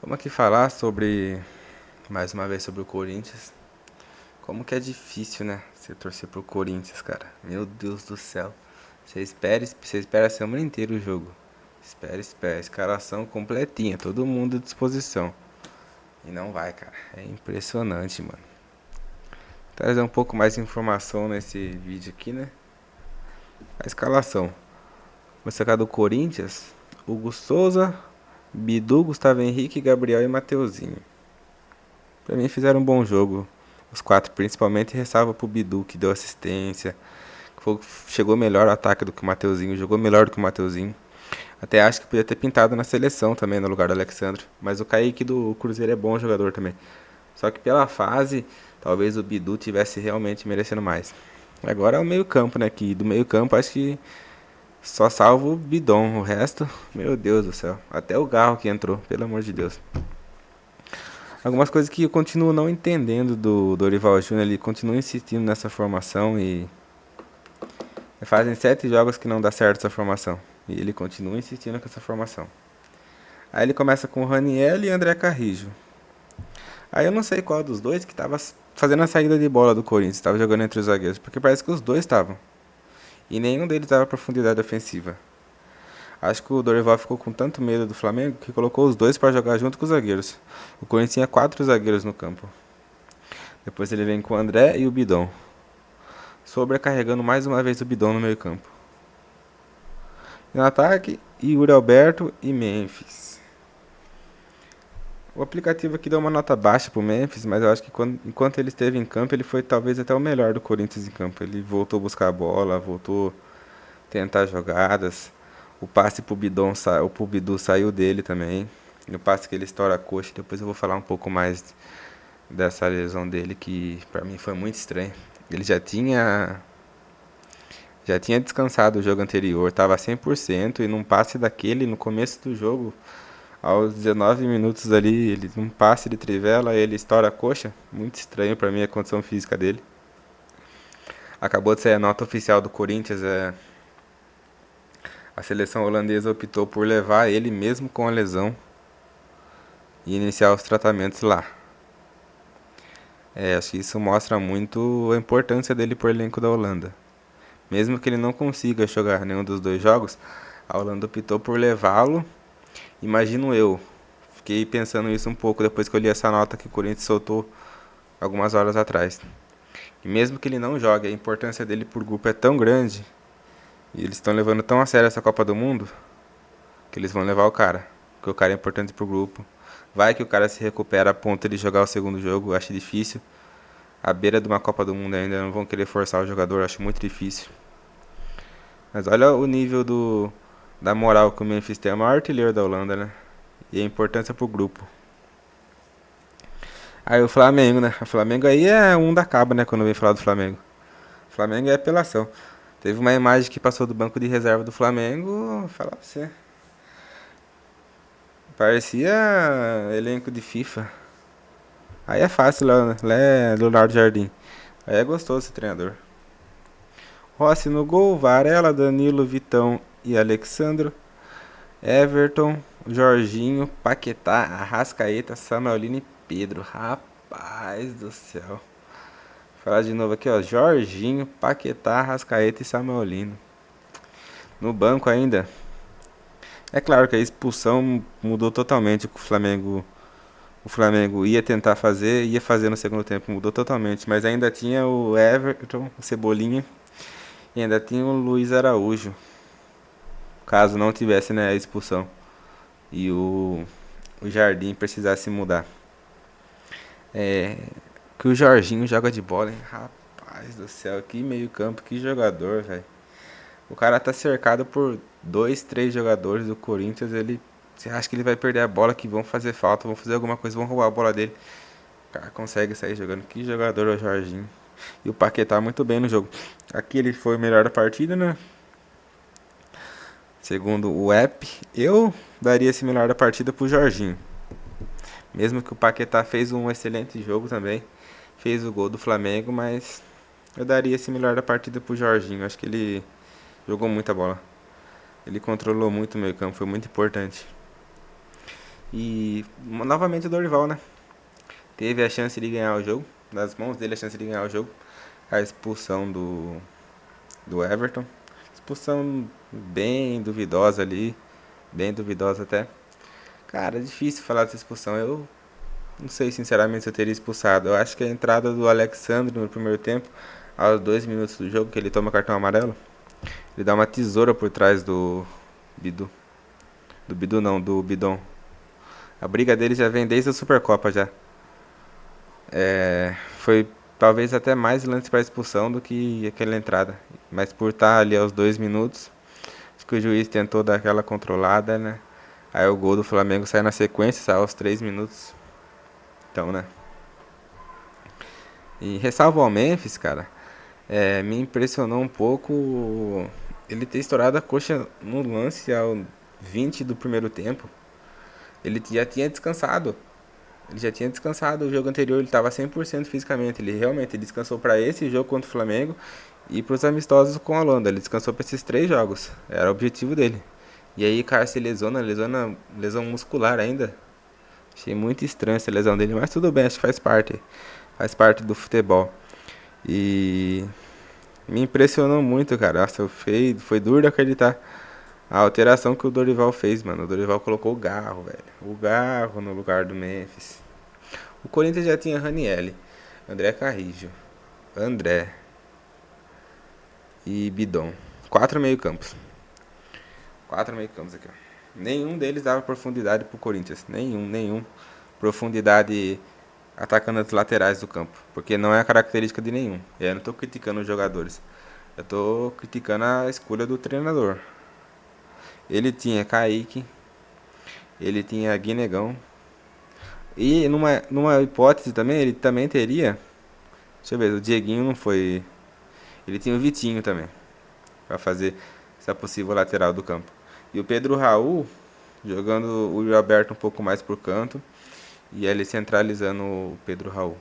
Vamos aqui falar sobre, mais uma vez, sobre o Corinthians. Como que é difícil, né? Você torcer pro Corinthians, cara. Meu Deus do céu. Você espera a semana inteira o jogo. Espera. Escalação completinha, todo mundo à disposição. E não vai, cara. É impressionante, mano. Trazer um pouco mais de informação nesse vídeo aqui, né? A escalação. Você do Corinthians, Hugo Souza, Bidu, Gustavo Henrique, Gabriel e Mateuzinho. Pra mim fizeram um bom jogo. Os quatro, principalmente, ressalva pro Bidu, que deu assistência. Chegou melhor ao ataque do que o Mateuzinho, jogou melhor do que o Mateuzinho. Até acho que podia ter pintado na seleção também, no lugar do Alexandre. Mas o Kaique do Cruzeiro é bom jogador também. Só que pela fase, talvez o Bidu tivesse realmente merecendo mais. Agora é o meio campo, né? Que do meio campo acho que só salvo o Bidon. O resto, meu Deus do céu. Até o Garro que entrou, pelo amor de Deus. Algumas coisas que eu continuo não entendendo do Dorival Júnior. Ele continua insistindo nessa formação e fazem 7 jogos que não dá certo essa formação. E ele continua insistindo com essa formação. Aí ele começa com o Raniel e André Carrijo. Aí eu não sei qual dos dois que tava fazendo a saída de bola do Corinthians, estava jogando entre os zagueiros, porque parece que os dois estavam. E nenhum deles dava profundidade ofensiva. Acho que o Dorival ficou com tanto medo do Flamengo que colocou os dois para jogar junto com os zagueiros. O Corinthians tinha 4 zagueiros no campo. Depois ele vem com o André e o Bidon, sobrecarregando mais uma vez o Bidon no meio campo. No ataque, Yuri Alberto e Memphis. O aplicativo aqui deu uma nota baixa pro Memphis, mas eu acho que enquanto ele esteve em campo, ele foi talvez até o melhor do Corinthians em campo. Ele voltou a buscar a bola, voltou a tentar jogadas. O passe pro Bidu saiu dele também. E o passe que ele estoura a coxa. Depois eu vou falar um pouco mais dessa lesão dele, que pra mim foi muito estranho. Ele já tinha descansado o jogo anterior, estava 100% e num passe daquele no começo do jogo, aos 19 minutos ali, ele num passe de trivela, ele estoura a coxa. Muito estranho pra mim a condição física dele. Acabou de sair a nota oficial do Corinthians, a seleção holandesa optou por levar ele mesmo com a lesão e iniciar os tratamentos lá. Acho que isso mostra muito a importância dele por elenco da Holanda. Mesmo que ele não consiga jogar nenhum dos dois jogos, a Holanda optou por levá-lo. Imagino eu. Fiquei pensando isso um pouco depois que eu li essa nota que o Corinthians soltou algumas horas atrás. E mesmo que ele não jogue, a importância dele por grupo é tão grande, e eles estão levando tão a sério essa Copa do Mundo, que eles vão levar o cara. Porque o cara é importante pro grupo. Vai que o cara se recupera a ponto de jogar o segundo jogo, acho difícil. À beira de uma Copa do Mundo ainda não vão querer forçar o jogador, acho muito difícil. Mas olha o nível da moral que o Memphis tem, é o maior artilheiro da Holanda, né? E a importância pro grupo. Aí o Flamengo, né? O Flamengo aí é um da caba, né? Quando vem falar do Flamengo. O Flamengo é apelação. Teve uma imagem que passou do banco de reserva do Flamengo, falar pra você. Parecia elenco de FIFA. Aí é fácil lá, né? Lá é Leonardo Jardim. Aí é gostoso esse treinador. Rossi no gol, Varela, Danilo, Vitão e Alexandro. Everton, Jorginho, Paquetá, Arrascaeta, Samuelino e Pedro. Rapaz do céu. Vou falar de novo aqui, ó. Jorginho, Paquetá, Arrascaeta e Samuelino. No banco ainda. É claro que a expulsão mudou totalmente o Flamengo ia tentar fazer, ia fazer no segundo tempo, mudou totalmente. Mas ainda tinha o Everton, o Cebolinha, e ainda tinha o Luiz Araújo, caso não tivesse, né, a expulsão. E o Jardim precisasse mudar. Que o Jorginho joga de bola, hein? Rapaz do céu, que meio campo, que jogador, velho. O cara tá cercado por dois, três jogadores do Corinthians, ele... Você acha que ele vai perder a bola, que vão fazer falta, vão fazer alguma coisa, vão roubar a bola dele. O cara consegue sair jogando. Que jogador é o Jorginho. E o Paquetá muito bem no jogo. Aqui ele foi o melhor da partida, né? Segundo o app, eu daria esse melhor da partida pro Jorginho. Mesmo que o Paquetá fez um excelente jogo também. Fez o gol do Flamengo, mas eu daria esse melhor da partida pro Jorginho. Acho que ele jogou muita bola. Ele controlou muito o meio campo, foi muito importante. E novamente o Dorival, né? Teve a chance de ganhar o jogo. Nas mãos dele a chance de ganhar o jogo. A expulsão do Everton. Expulsão bem duvidosa ali. Bem duvidosa até. Cara, é difícil falar dessa expulsão. Eu não sei sinceramente se eu teria expulsado. Eu acho que a entrada do Alexandre no primeiro tempo, aos 2 minutos do jogo, que ele toma cartão amarelo, ele dá uma tesoura por trás do Bidu. Do Bidu não, do Bidon. A briga dele já vem desde a Supercopa já. Foi talvez até mais lance para expulsão do que aquela entrada. Mas por estar ali aos 2 minutos, acho que o juiz tentou dar aquela controlada, né? Aí o gol do Flamengo sai na sequência, sai aos 3 minutos. Então, né? E ressalvo ao Memphis, cara, me impressionou um pouco ele ter estourado a coxa no lance ao 20 do primeiro tempo. Ele já tinha descansado. Ele já tinha descansado o jogo anterior, ele estava 100% fisicamente. Ele realmente descansou para esse jogo contra o Flamengo e para os amistosos com a Holanda. Ele descansou para esses 3 jogos. Era o objetivo dele. E aí, cara, se lesiona lesão muscular ainda. Achei muito estranho essa lesão dele, mas tudo bem, acho que faz parte. Faz parte do futebol. E me impressionou muito, cara. Nossa, foi duro de acreditar a alteração que o Dorival fez, mano. O Dorival colocou o Garro, velho. O Garro no lugar do Memphis. O Corinthians já tinha Ranielli, André Carrijo, André e Bidon. 4 meio-campos. 4 meio-campos aqui, ó. Nenhum deles dava profundidade pro Corinthians. Nenhum. Profundidade atacando as laterais do campo. Porque não é a característica de nenhum. E aí eu não tô criticando os jogadores. Eu tô criticando a escolha do treinador. Ele tinha Kaique, ele tinha Guinegão. E numa hipótese também, ele também teria. Deixa eu ver, o Dieguinho não foi. Ele tinha o Vitinho também, pra fazer essa possível lateral do campo. E o Pedro Raul jogando o Yuri Alberto um pouco mais por canto. E ele centralizando o Pedro Raul.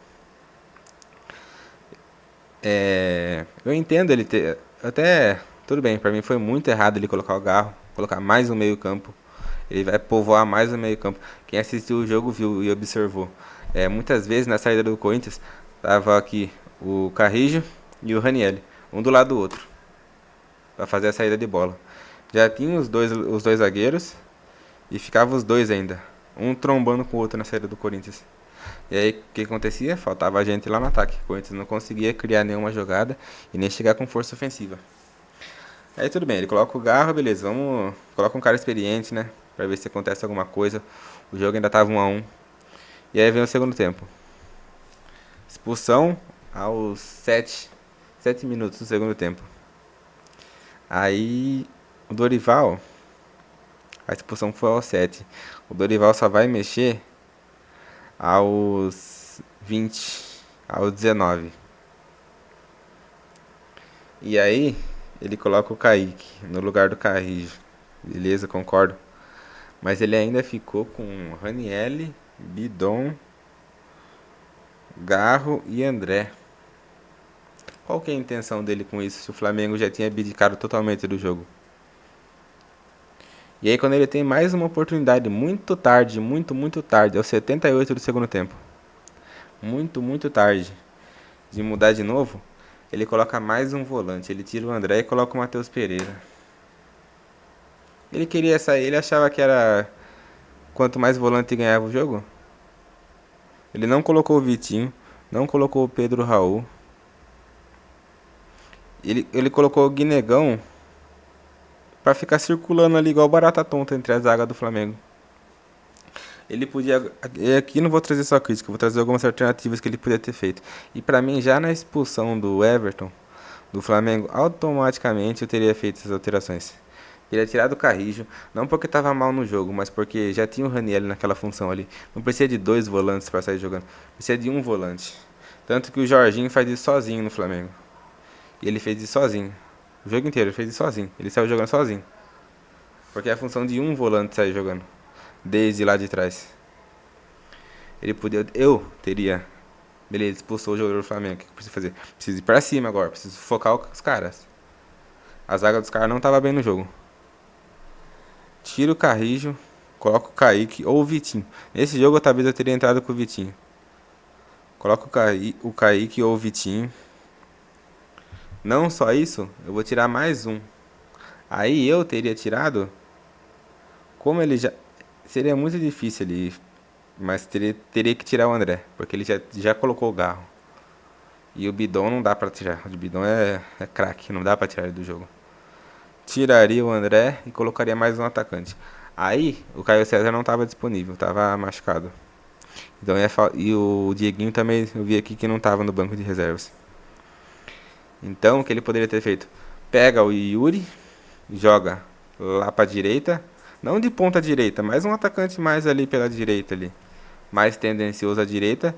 Eu entendo ele ter. Até. Tudo bem, pra mim foi muito errado ele colocar o Garro. Colocar mais um meio campo. Ele vai povoar mais o meio campo. Quem assistiu o jogo viu e observou. Muitas vezes na saída do Corinthians tava aqui o Carrijo e o Ranielli, um do lado do outro, para fazer a saída de bola. Já tinha os dois zagueiros e ficava os dois ainda, um trombando com o outro na saída do Corinthians. E aí o que acontecia? Faltava gente lá no ataque. O Corinthians não conseguia criar nenhuma jogada e nem chegar com força ofensiva. Aí tudo bem, ele coloca o Garro, beleza, vamos. Coloca um cara experiente, né? Pra ver se acontece alguma coisa. O jogo ainda tava 1 a 1. E aí vem o segundo tempo. Expulsão aos 7 minutos do segundo tempo. Aí o Dorival. A expulsão foi aos 7. O Dorival só vai mexer aos 20. Aos 19. E aí ele coloca o Kaique no lugar do Carrijo. Beleza, concordo. Mas ele ainda ficou com Ranielli, Bidon, Garro e André. Qual que é a intenção dele com isso, se o Flamengo já tinha abdicado totalmente do jogo? E aí quando ele tem mais uma oportunidade, muito tarde, muito tarde, aos 78 do segundo tempo, muito tarde, de mudar de novo, ele coloca mais um volante. Ele tira o André e coloca o Matheus Pereira. Ele queria sair, ele achava que era quanto mais volante ganhava o jogo. Ele não colocou o Vitinho, não colocou o Pedro Raul. Ele colocou o Guinegão pra ficar circulando ali igual barata tonta entre a zaga do Flamengo. Ele podia. Aqui não vou trazer só crítica, vou trazer algumas alternativas que ele podia ter feito. E pra mim, já na expulsão do Everton, do Flamengo, automaticamente eu teria feito essas alterações. Teria tirado o Carrijo, não porque estava mal no jogo, mas porque já tinha o Raniel naquela função ali. Não precisa de 2 volantes para sair jogando, precisa de um volante. Tanto que o Jorginho faz isso sozinho no Flamengo. E ele fez isso sozinho. O jogo inteiro ele fez isso sozinho. Ele saiu jogando sozinho. Porque é a função de um volante sair jogando. Desde lá de trás. Ele podia. Eu teria. Beleza, expulsou o jogador do Flamengo. O que eu preciso fazer? Preciso ir pra cima agora. Preciso focar os caras. A zaga dos caras não tava bem no jogo. Tira o Carrijo. Coloca o Kaique ou o Vitinho. Nesse jogo talvez eu teria entrado com o Vitinho. Coloca o Kaique ou o Vitinho. Não só isso, eu vou tirar mais um. Aí eu teria tirado. Como ele já. Seria muito difícil ali. Mas teria que tirar o André. Porque ele já colocou o Garro. E o Bidon não dá pra tirar. O Bidon é craque, não dá pra tirar ele do jogo. Tiraria o André e colocaria mais um atacante. Aí o Caio César não estava disponível, estava machucado. Então e o Dieguinho também eu vi aqui que não estava no banco de reservas. Então o que ele poderia ter feito? Pega o Yuri, joga lá para direita, não de ponta direita, mas um atacante mais ali pela direita ali, mais tendencioso à direita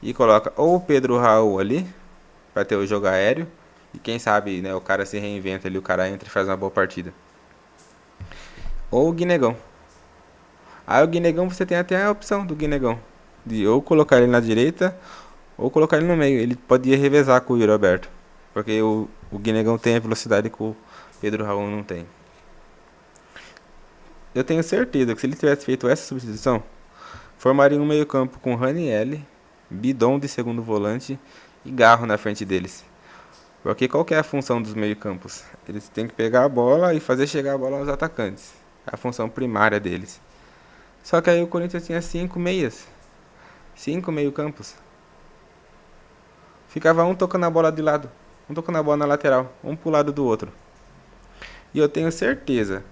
e coloca ou o Pedro Raul ali para ter o jogo aéreo e quem sabe, né, o cara se reinventa ali, o cara entra e faz uma boa partida. Ou o Guinegão. Aí o Guinegão você tem até a opção do Guinegão. De ou colocar ele na direita ou colocar ele no meio. Ele podia revezar com o Yuri Alberto. Porque o Guinegão tem a velocidade que o Pedro Raul não tem. Eu tenho certeza que se ele tivesse feito essa substituição, formaria um meio campo com Ranielli, Bidon de segundo volante e Garro na frente deles. Porque qual que é a função dos meio campos? Eles têm que pegar a bola e fazer chegar a bola aos atacantes. É a função primária deles. Só que aí o Corinthians tinha 5 meias. 5 meio-campos. Ficava um tocando a bola de lado. Um tocando a bola na lateral. Um pro lado do outro. E eu tenho certeza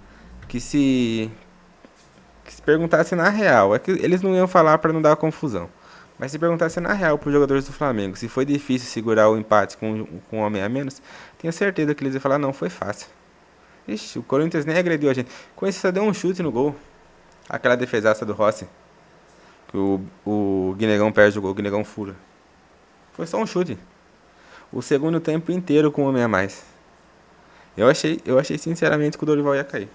que se perguntasse na real. É que eles não iam falar pra não dar confusão. Mas se perguntasse na real pros jogadores do Flamengo se foi difícil segurar o empate com um homem a menos, tenho certeza que eles iam falar, não, foi fácil. Ixi, o Corinthians nem agrediu a gente. Com isso só deu um chute no gol. Aquela defesaça do Rossi. Que o Guinegão perde o gol, o Guinegão fura. Foi só um chute. O segundo tempo inteiro com um homem a mais. Eu achei sinceramente que o Dorival ia cair.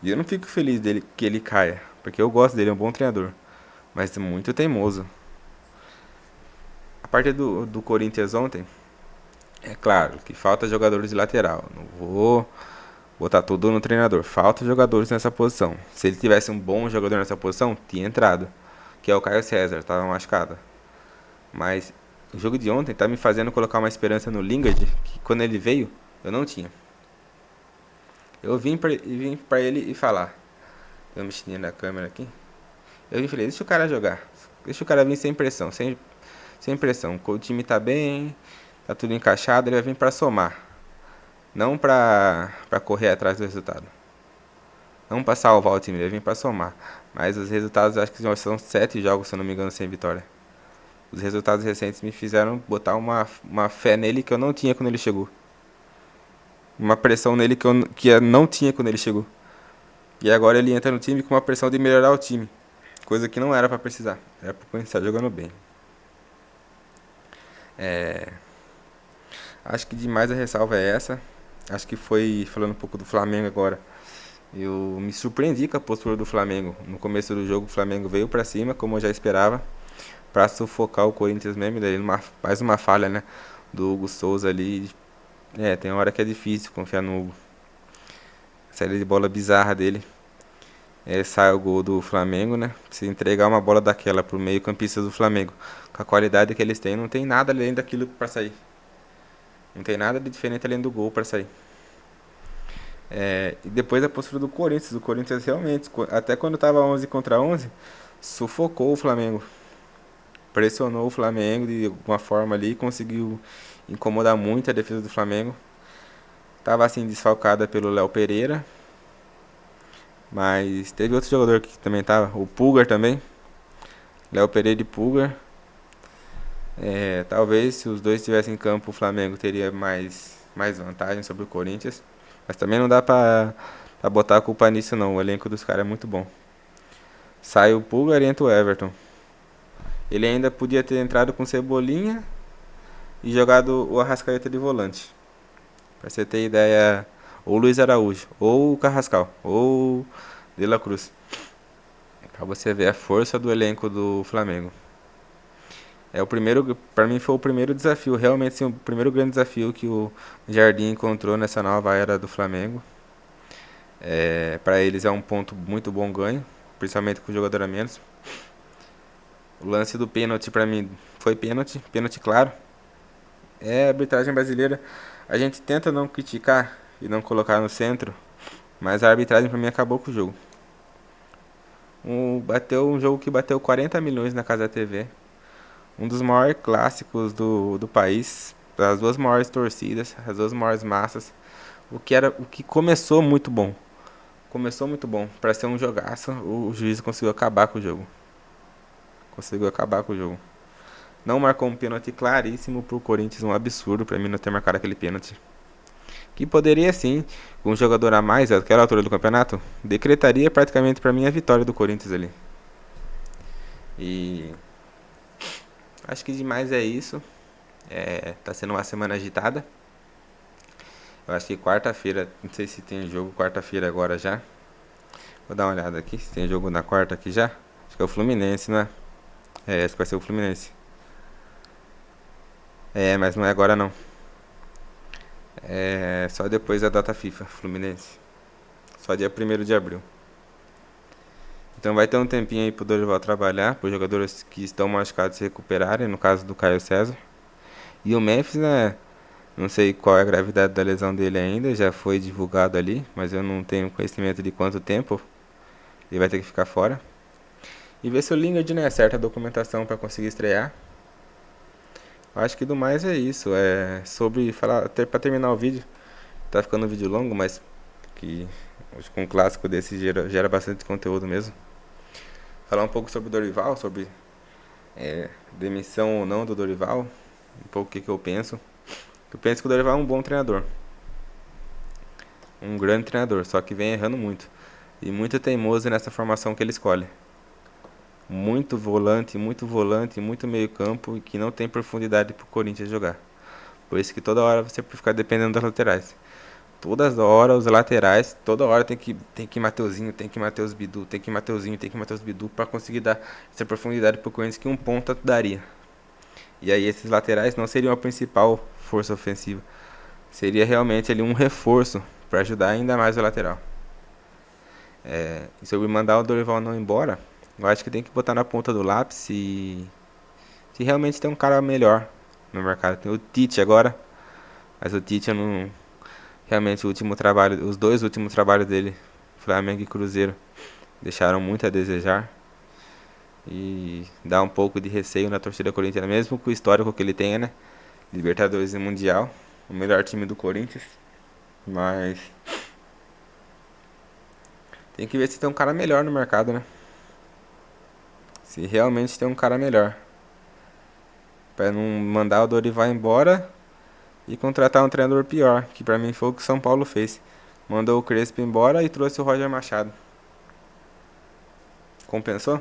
E eu não fico feliz dele que ele caia, porque eu gosto dele, é um bom treinador. Mas é muito teimoso. A parte do Corinthians ontem, é claro que falta jogadores de lateral. Não vou botar tudo no treinador. Falta jogadores nessa posição. Se ele tivesse um bom jogador nessa posição, tinha entrado. Que é o Caio César, tava machucado. Mas o jogo de ontem tá me fazendo colocar uma esperança no Lingard, que quando ele veio, eu não tinha. Eu vim pra ele e falar. Eu mexi na câmera aqui. Eu vim e falei, deixa o cara jogar. Deixa o cara vir sem pressão, sem pressão. O time tá bem, tá tudo encaixado, ele vai vir pra somar. Não pra correr atrás do resultado. Não pra salvar o time, ele vai vir pra somar. Mas os resultados, acho que já são 7 jogos, se eu não me engano, sem vitória. Os resultados recentes me fizeram botar uma fé nele que eu não tinha quando ele chegou. Uma pressão nele que eu não tinha quando ele chegou. E agora ele entra no time com uma pressão de melhorar o time. Coisa que não era pra precisar. Era pra começar jogando bem. É, acho que demais a ressalva é essa. Acho que foi, falando um pouco do Flamengo agora, eu me surpreendi com a postura do Flamengo. No começo do jogo o Flamengo veio pra cima, como eu já esperava, pra sufocar o Corinthians mesmo. Daí mais uma falha, né, do Hugo Souza ali. Tem hora que é difícil confiar no Hugo. Saída de bola bizarra dele. Sai o gol do Flamengo, né? Se entregar uma bola daquela pro meio campista do Flamengo, com a qualidade que eles têm, não tem nada além daquilo pra sair. Não tem nada de diferente além do gol pra sair. E depois a postura do Corinthians. O Corinthians realmente, até quando tava 11 contra 11, sufocou o Flamengo. Pressionou o Flamengo de alguma forma ali e conseguiu incomodar muito a defesa do Flamengo. Tava assim desfalcada pelo Léo Pereira. Mas teve outro jogador que também tava, o Pulgar também. Léo Pereira e Pulgar. Talvez se os dois estivessem em campo o Flamengo teria mais vantagem sobre o Corinthians. Mas também não dá pra botar a culpa nisso não. O elenco dos caras é muito bom. Sai o Pulgar e entra o Everton. Ele ainda podia ter entrado com Cebolinha e jogado o Arrascaeta de volante. Pra você ter ideia, ou Luiz Araújo, ou o Carrascal, ou De La Cruz. Pra você ver a força do elenco do Flamengo. Para mim foi o primeiro desafio, realmente sim, o primeiro grande desafio que o Jardim encontrou nessa nova era do Flamengo. Para eles é um ponto muito bom ganho, principalmente com o jogador a menos. O lance do pênalti pra mim foi pênalti, pênalti claro. É a arbitragem brasileira. A gente tenta não criticar e não colocar no centro, mas a arbitragem pra mim acabou com o jogo. Bateu um jogo que bateu 40 milhões na Casa TV. Um dos maiores clássicos do país. As duas maiores torcidas, as duas maiores massas. O que começou muito bom. Começou muito bom. Pra ser um jogaço, o juiz conseguiu acabar com o jogo. Conseguiu acabar com o jogo. Não marcou um pênalti claríssimo pro Corinthians, um absurdo pra mim não ter marcado aquele pênalti. Que poderia sim, com um jogador a mais àquela altura do campeonato, decretaria praticamente pra mim a vitória do Corinthians ali. E acho que demais é isso. Tá sendo uma semana agitada. Eu acho que quarta-feira, não sei se tem jogo quarta-feira agora já. Vou dar uma olhada aqui, se tem jogo na quarta aqui já. Acho que é o Fluminense, né? Acho que vai ser o Fluminense. Mas não é agora não. É só depois da data FIFA, Fluminense. Só dia 1º de abril. Então vai ter um tempinho aí pro Dorival trabalhar, para os jogadores que estão machucados se recuperarem, no caso do Caio César. E o Memphis, né? Não sei qual é a gravidade da lesão dele ainda, já foi divulgado ali, mas eu não tenho conhecimento de quanto tempo ele vai ter que ficar fora. E ver se o Lingard, né, acerta a documentação para conseguir estrear. Eu acho que do mais é isso. É sobre falar, até para terminar o vídeo, tá ficando um vídeo longo, mas que acho que um clássico desse gera bastante conteúdo mesmo. Falar um pouco sobre o Dorival, sobre demissão ou não do Dorival, um pouco o que eu penso. Eu penso que o Dorival é um bom treinador, um grande treinador, só que vem errando muito e muito teimoso nessa formação que ele escolhe. Muito volante, muito meio campo e que não tem profundidade pro Corinthians jogar. Por isso que toda hora você pode ficar dependendo das laterais. Todas horas os laterais, toda hora tem que Mateuzinho, tem que Mateus Bidu, tem que Mateuzinho, tem que Mateus Bidu para conseguir dar essa profundidade pro Corinthians que um ponta daria. E aí esses laterais não seriam a principal força ofensiva. Seria realmente ali um reforço para ajudar ainda mais o lateral. E sobre mandar o Dorival não embora, eu acho que tem que botar na ponta do lápis se realmente tem um cara melhor no mercado. Tem o Tite agora, mas o Tite eu não. Realmente o último trabalho, os dois últimos trabalhos dele, Flamengo e Cruzeiro, deixaram muito a desejar. E dá um pouco de receio na torcida corintiana, mesmo com o histórico que ele tenha, né? Libertadores e Mundial, o melhor time do Corinthians. Mas tem que ver se tem um cara melhor no mercado, né? Se realmente tem um cara melhor. Pra não mandar o Dorival embora e contratar um treinador pior, que pra mim foi o que o São Paulo fez. Mandou o Crespo embora e trouxe o Roger Machado. Compensou?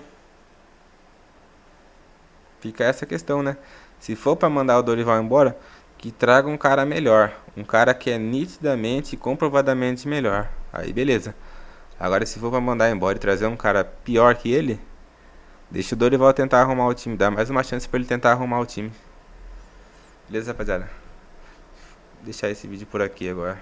Fica essa questão, né? Se for pra mandar o Dorival embora, que traga um cara melhor. Um cara que é nitidamente e comprovadamente melhor. Aí beleza. Agora se for pra mandar embora e trazer um cara pior que ele, deixa o Dorival tentar arrumar o time. Dá mais uma chance pra ele tentar arrumar o time. Beleza, rapaziada? Vou deixar esse vídeo por aqui agora.